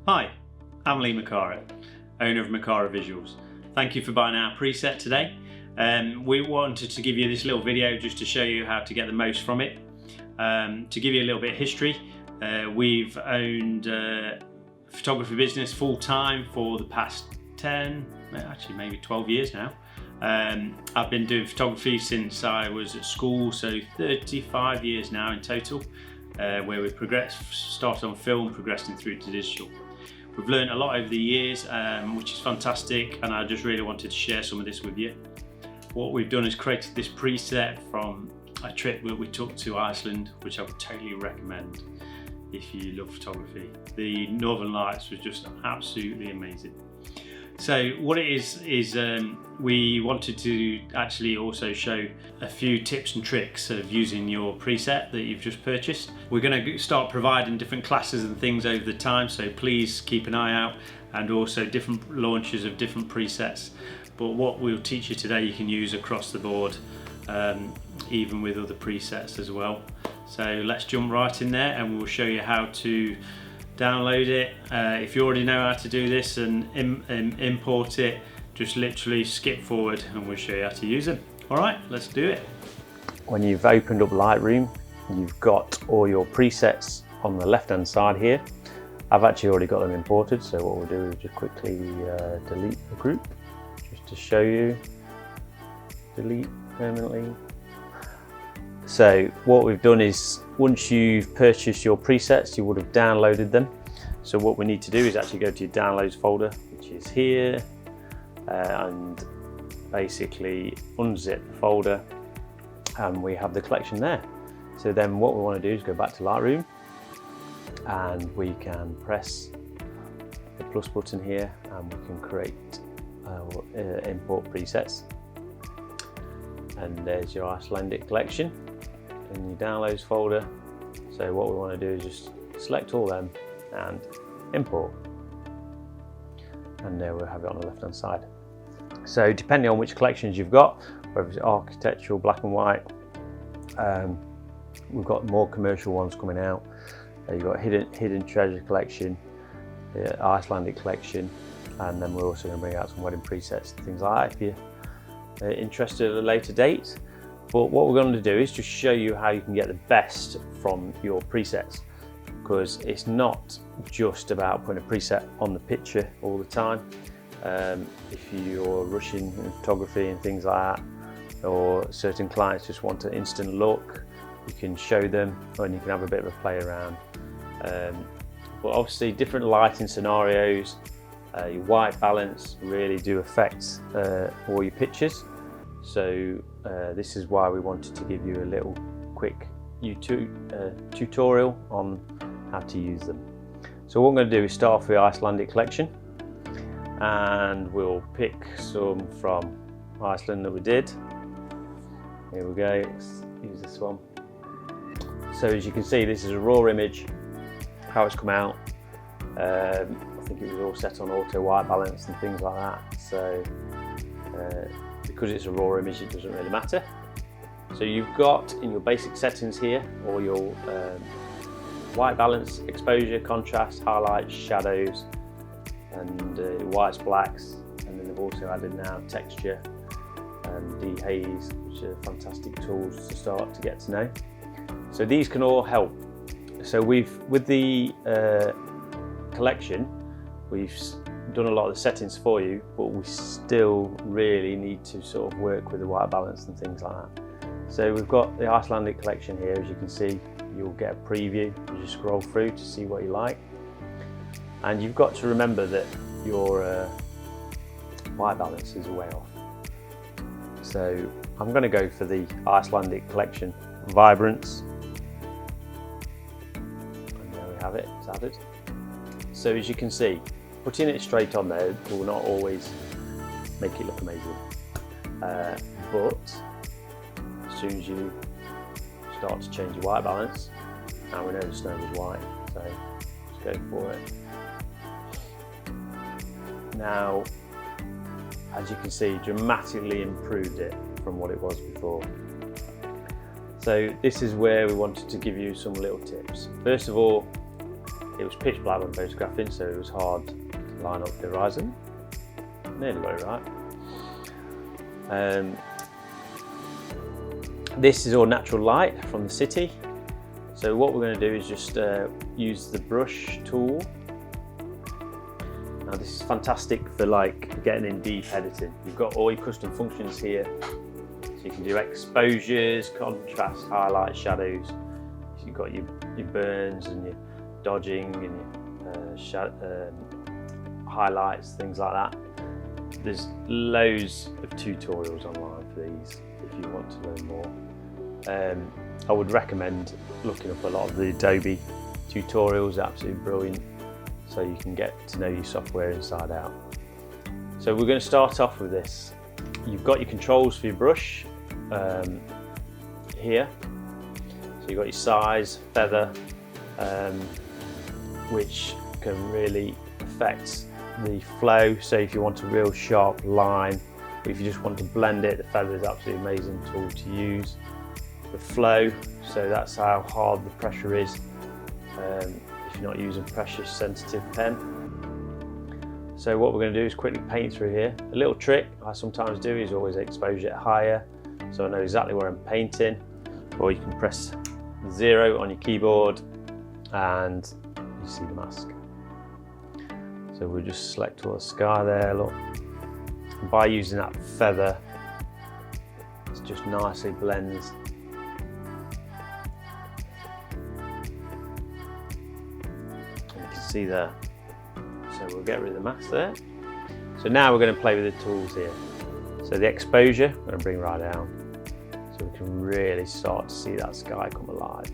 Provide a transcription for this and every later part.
Hi, I'm Lee McAra, owner of McAra Visuals. Thank you for buying our preset today. We wanted to give you this little video just to show you how to get the most from it. To give you a little bit of history, we've owned a photography business full time for the past 10, actually maybe 12 years now. I've been doing photography since I was at school, so 35 years now in total, where we started on film, progressing through to digital. We've learned a lot over the years, which is fantastic, and I just really wanted to share some of this with you. What we've done is created this preset from a trip that we took to Iceland, which I would totally recommend if you love photography. The Northern Lights was just absolutely amazing. So what it is we wanted to actually also show a few tips and tricks of using your preset that you've just purchased. We're going to start providing different classes and things over the time, so please keep an eye out, and also different launches of different presets. But what we'll teach you today you can use across the board, even with other presets as well. So let's jump right in there and we'll show you how to download it. If you already know how to do this and import it, just literally skip forward and we'll show you how to use them. Alright, let's do it. When you've opened up Lightroom, you've got all your presets on the left hand side here. I've actually already got them imported, so what we'll do is just quickly delete the group just to show you. Delete permanently. So what we've done is, once you've purchased your presets, you would have downloaded them. So what we need to do is actually go to your downloads folder, which is here, and basically unzip the folder, and we have the collection there. So then what we want to do is go back to Lightroom, and we can press the plus button here, and we can create import presets. And there's your Icelandic Collection in your downloads folder. So what we want to do is just select all them and import, and there we'll have it on the left hand side. So depending on which collections you've got, whether it's architectural, black and white, we've got more commercial ones coming out. You've got hidden treasure collection, the Icelandic Collection, and then we're also going to bring out some wedding presets and things like that if you're interested at a later date. But what we're going to do is just show you how you can get the best from your presets, because it's not just about putting a preset on the picture all the time. If you're rushing in photography and things like that, or certain clients just want an instant look, you can show them and you can have a bit of a play around. But obviously different lighting scenarios, your white balance really do affect all your pictures. So this is why we wanted to give you a little quick tutorial on how to use them. So what I'm going to do is start off with the Icelandic Collection, and we'll pick some from Iceland that we did. Here we go, let's use this one. So as you can see, this is a raw image, how it's come out. I think it was all set on auto white balance and things like that. So because it's a raw image, it doesn't really matter. So you've got in your basic settings here all your white balance, exposure, contrast, highlights, shadows, and whites, blacks, and then they've also added now texture and dehaze, which are fantastic tools to start to get to know. So these can all help. So with the collection, we've done a lot of the settings for you, but we still really need to sort of work with the white balance and things like that. So we've got the Icelandic Collection here. As you can see, you'll get a preview as you scroll through to see what you like. And you've got to remember that your white balance is way off. So I'm going to go for the Icelandic Collection Vibrance. And there we have it, it's added. So as you can see, putting it straight on there will not always make it look amazing. But as soon as you start to change your white balance, now we know the snow is white, so let's go for it. Now, as you can see, dramatically improved it from what it was before. So this is where we wanted to give you some little tips. First of all, It was pitch black when photographing, so it was hard to line up the horizon. Nearly got it right. This is all natural light from the city. So what we're going to do is just use the brush tool. Now this is fantastic for like getting in deep editing. You've got all your custom functions here. So you can do exposures, contrast, highlights, shadows. So you've got your burns and your dodging and your highlights, things like that. There's loads of tutorials online for these if you want to learn more. I would recommend looking up a lot of the Adobe tutorials, absolutely brilliant, so you can get to know your software inside out. So we're going to start off with this. You've got your controls for your brush here. So you've got your size, feather, which can really affect the flow. So if you want a real sharp line, or if you just want to blend it, the feather is absolutely amazing tool to use. The flow, so that's how hard the pressure is if you're not using pressure sensitive pen. So what we're going to do is quickly paint through here. A little trick I sometimes do is always expose it higher, so I know exactly where I'm painting. Or you can press 0 on your keyboard and you see the mask. So we'll just select all the sky there, look. And by using that feather, it just nicely blends. And you can see there. So we'll get rid of the mask there. So now we're going to play with the tools here. So the exposure, I'm going to bring right down. So we can really start to see that sky come alive.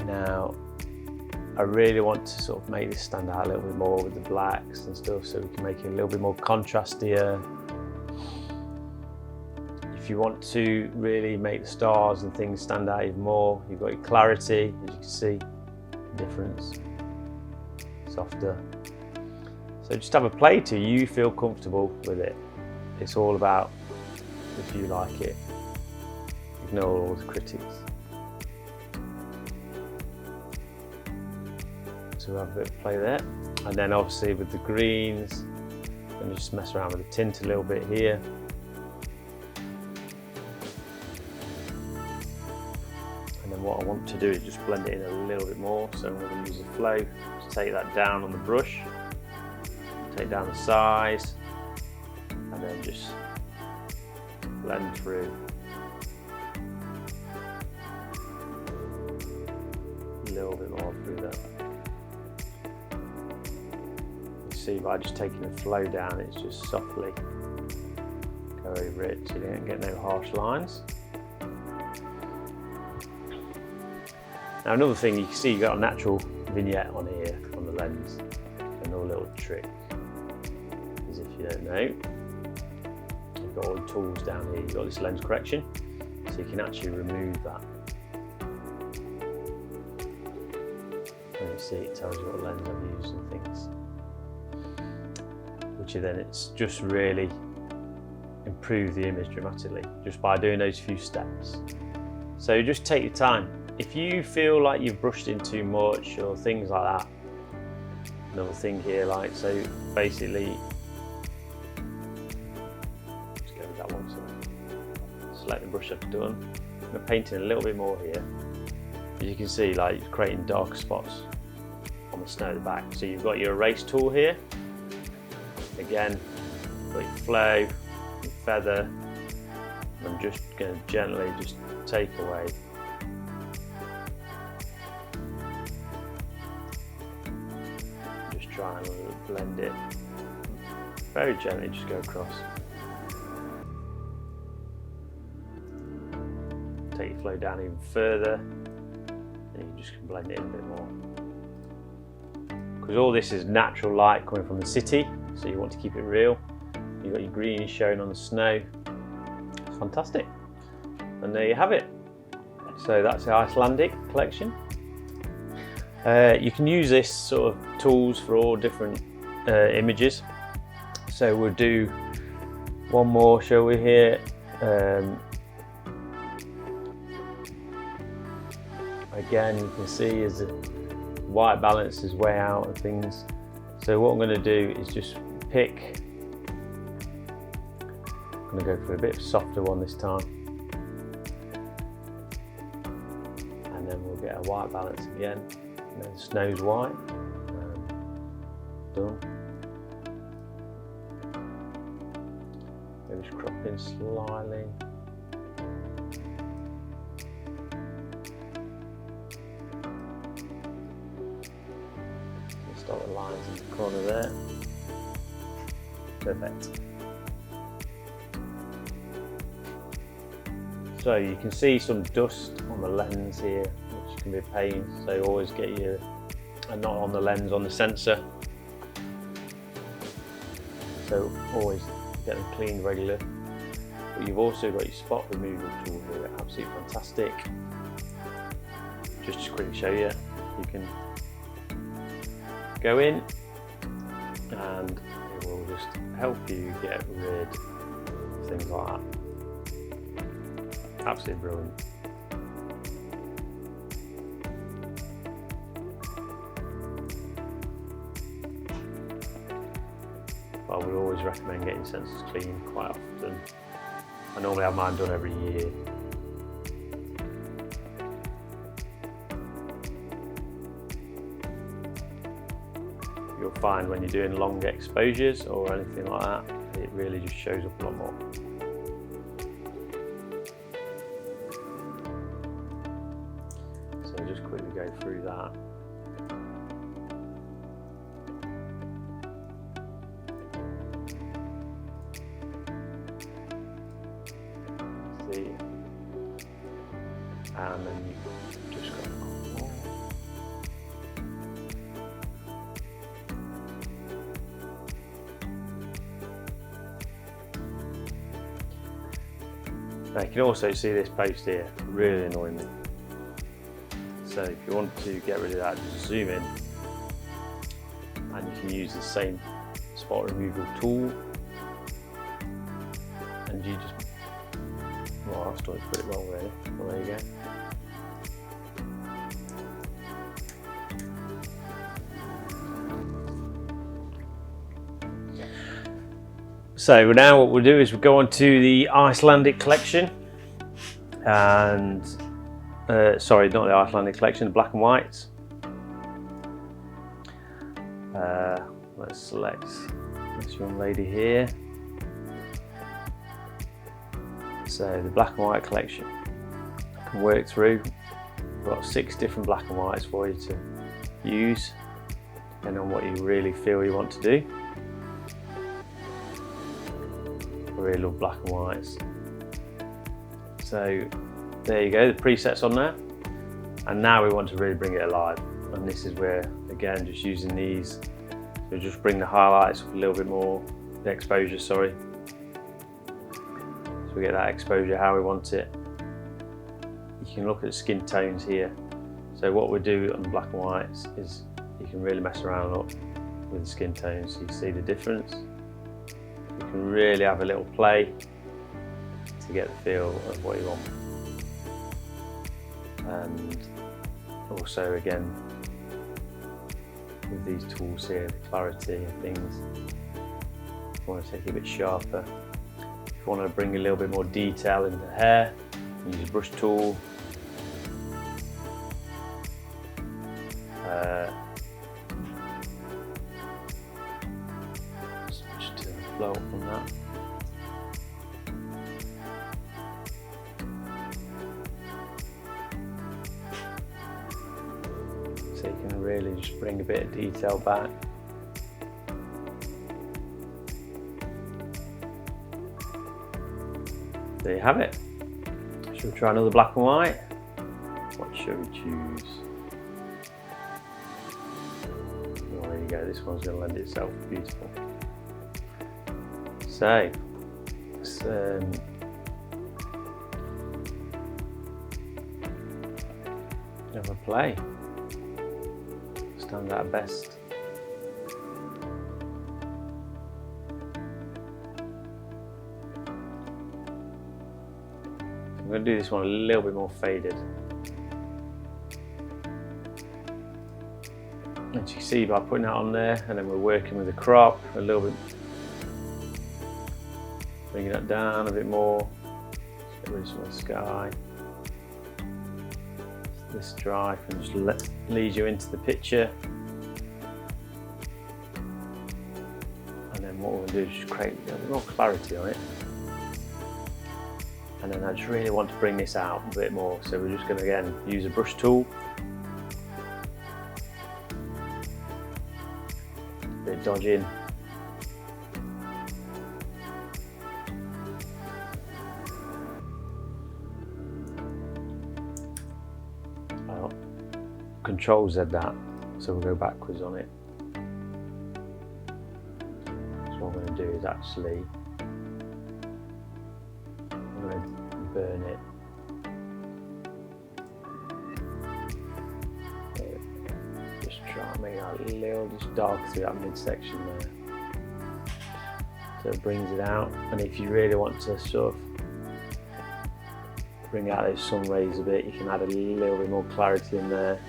Now, I really want to sort of make this stand out a little bit more with the blacks and stuff, so we can make it a little bit more contrastier. If you want to really make the stars and things stand out even more, you've got your clarity, as you can see, the difference, softer. So just have a play till you feel comfortable with it. It's all about if you like it. Ignore all the critics. So have a bit of play there, and then obviously with the greens, and just mess around with the tint a little bit here. And then what I want to do is just blend it in a little bit more. So I'm going to use the flow to take that down on the brush, take down the size, and then just blend through. A little bit more through there. See, by just taking the flow down, it's just softly go over it so you don't get no harsh lines. Now another thing you can see, you've got a natural vignette on here on the lens. Another little trick is, if you don't know, you've got all the tools down here. You've got this lens correction, so you can actually remove that. And you see it tells you what lens I've used and things. Which then it's just really improve the image dramatically just by doing those few steps. So just take your time. If you feel like you've brushed in too much or things like that, another thing here, like, so basically just go with that one. So select the brush I've done. I'm painting a little bit more here. As you can see, like, it's creating darker spots on the snow at the back. So you've got your erase tool here. Again, got your flow, your feather, and I'm just going to gently just take away. Just try and blend it. Very gently, just go across. Take your flow down even further, and you just can blend it in a bit more. Because all this is natural light coming from the city. So you want to keep it real. You've got your greenies showing on the snow. It's fantastic. And there you have it. So that's the Icelandic Collection. You can use this sort of tools for all different images. So we'll do one more, shall we, here. again, you can see is the white balance is way out and things. So what I'm going to do is just pick, I'm going to go for a bit of softer one this time, and then we'll get a white balance again, and then snow's white, done. Maybe just crop in slightly. Start the lines in the corner there. Perfect. So you can see some dust on the lens here, which can be a pain. So always get your, and not on the lens, on the sensor. So always get them cleaned regular. But you've also got your spot removal tool here, absolutely fantastic. Just to quickly show you, you can go in and it will just help you get rid of things like that. Absolutely brilliant. I would always recommend getting sensors cleaned quite often. I normally have mine done every year. You'll find when you're doing long exposures or anything like that, it really just shows up a lot more. So just quickly go through that. See, and then you just got more. Now you can also see this post here, really annoying me. So if you want to get rid of that, just zoom in and you can use the same spot removal tool, and you just, well, I started to put it wrong really. Well, there you go. So now what we'll do is we'll go on to the Icelandic Collection, and sorry, not the Icelandic Collection, the black and whites. Let's select this young lady here. So the black and white collection I can work through. We've got 6 different black and whites for you to use, depending on what you really feel you want to do. I really love black and whites. So there you go, the presets on there. And now we want to really bring it alive. And this is where, again, just using these, so just bring the highlights up a little bit more, the exposure, sorry. So we get that exposure how we want it. You can look at the skin tones here. So what we do on the black and whites is you can really mess around a lot with the skin tones so you see the difference. You can really have a little play to get the feel of what you want. And also again, with these tools here, the clarity and things, if you want to take it a bit sharper, if you want to bring a little bit more detail into the hair, use a brush tool. Just to blow up on that. So you can really just bring a bit of detail back. There you have it. Should we try another black and white? What should we choose? Oh, there you go, this one's going to lend itself beautiful. So, let's have a play. Stand out best. I'm going to do this one a little bit more faded. as you can see by putting that on there, and then we're working with the crop a little bit, bringing that down a bit more, get rid of some of the sky. This stripe and just leads you into the picture, and then what we'll do is just create a bit more clarity on it. And then I just really want to bring this out a bit more, so we're just going to again use a brush tool, a bit of dodging, Control Z that, so we'll go backwards on it. So what I'm going to do is actually I'm going to burn it. Just try and make that a little just dark through that midsection there. So it brings it out, and if you really want to sort of bring out those sun rays a bit, you can add a little bit more clarity in there.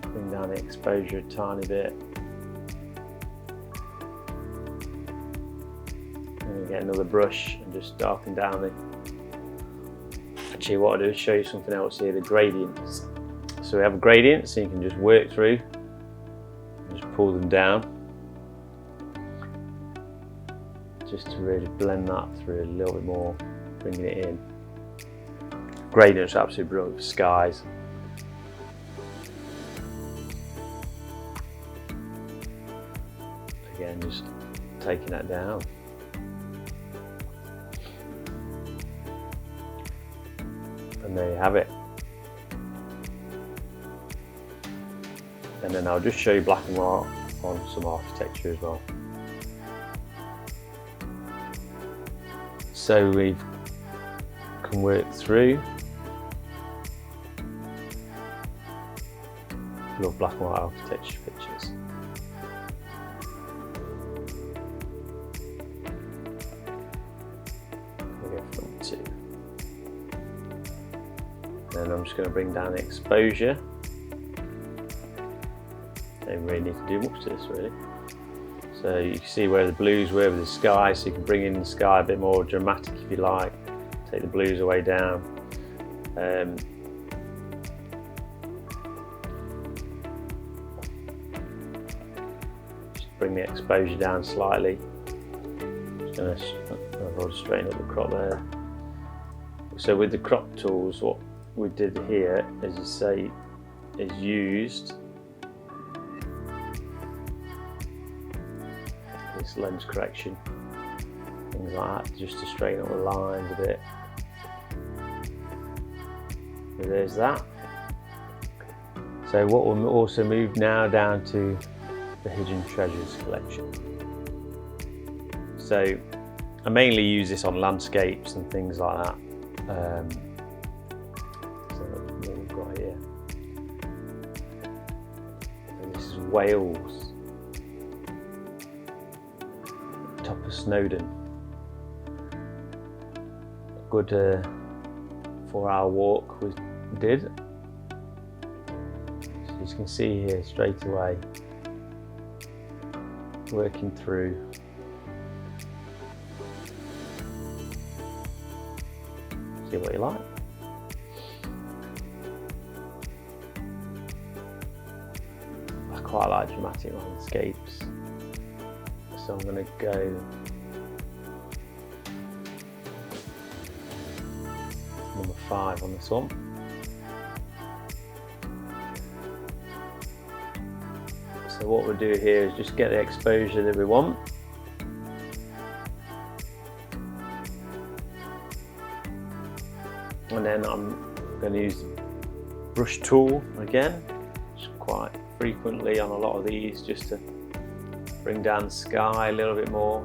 Bring down the exposure a tiny bit. And we get another brush and just darken down the. Actually, what I'll do is show you something else here, the gradients. So we have a gradient, so you can just work through, just pull them down, just to really blend that through a little bit more, bringing it in. Gradients are absolutely brilliant for skies. Again, just taking that down. And there you have it. And then I'll just show you black and white on some architecture as well. So we can work through. Love black and white architecture pictures. We go from 2. Then I'm just going to bring down the exposure. Don't really need to do much to this really. So you can see where the blues were with the sky, so you can bring in the sky a bit more dramatic if you like. Take the blues away down. Just bring the exposure down slightly. Just going to straighten up the crop there. So with the crop tools, what we did here, as you say, is used this lens correction, things like that, just to straighten up the lines a bit. So there's that. So what we'll also move now down to the Hidden Treasures collection. So I mainly use this on landscapes and things like that. So what we've got here. So this is Wales. Top of Snowdon. A good 4-hour walk we did. So you can see here straight away, working through. See what you like. I quite like dramatic landscapes. So I'm going to go number 5 on this one. So what we'll do here is just get the exposure that we want. And then I'm going to use the brush tool again, just quite frequently on a lot of these, just to bring down the sky a little bit more,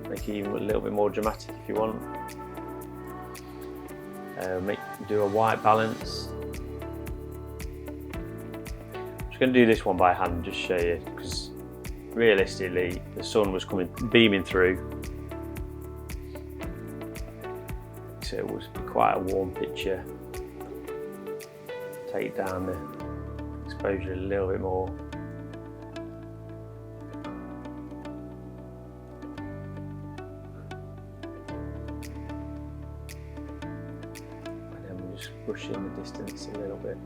make it even a little bit more dramatic if you want. Do a white balance. I'm just going to do this one by hand, just show you, because realistically the sun was beaming through. so it was quite a warm picture. Take down the exposure a little bit more. And then we're just pushing the distance a little bit.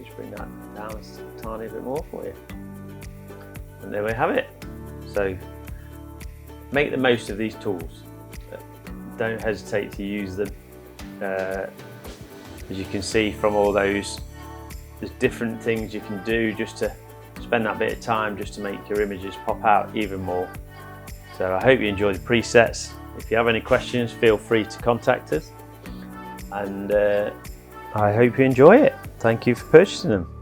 Just bring that down a tiny bit more for you. And there we have it. So make the most of these tools. Don't hesitate to use them. As you can see from all those, there's different things you can do just to spend that bit of time just to make your images pop out even more. So I hope you enjoy the presets. If you have any questions, feel free to contact us. And I hope you enjoy it. Thank you for purchasing them.